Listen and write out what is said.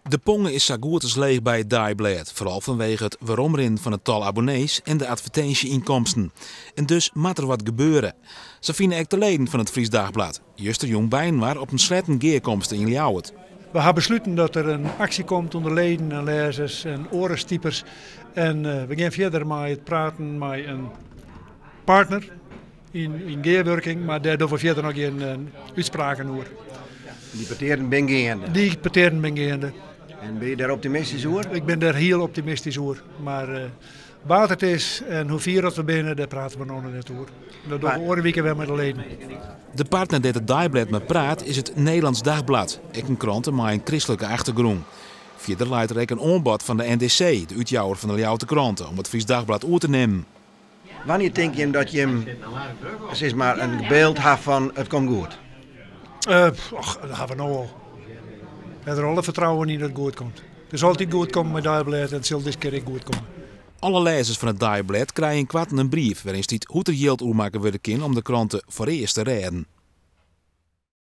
De pongen is zo goed als leeg bij het Dagblad, vooral vanwege het waaromrin van het tal abonnees en de advertentieinkomsten. En dus moet er wat gebeuren. Zo vinden ook de leden van het Fries Dagblad. Juster Jong Bijnwaar op een slechte geerkomst in Ljouwert. We hebben besloten dat er een actie komt onder leden en lezers en orenstiepers. En we gaan verder met het praten met een partner in geerwerking, maar daar doen we verder nog geen uitspraken over. Die parteren ben gaande. Die parteren ben gaande. En ben je daar optimistisch over? Ik ben daar heel optimistisch over. Maar wat het is en hoe vier dat we binnen, daar praten we nog net over. Dat doen we oren weken weer met de leden. De partner die het Dagblad met praat is het Nederlands Dagblad. Ik een krant met een christelijke achtergrond. Verder leidt er ook een aanbod van de NDC, de uitjouwer van de Ljouwerter kranten, om het Fries Dagblad over te nemen. Wanneer denk je dat je hem, zeg maar, een beeld hebt van het komt goed? Dat hebben we nou al. We hebben er alle vertrouwen in dat het goed komt. Het zal altijd goed komen met Dagblad en het zal deze keer ook goed komen. Alle lezers van het Dagblad krijgen een brief waarin staat hoe er geld uitmaken worden kan om de kranten voor eerst te redden.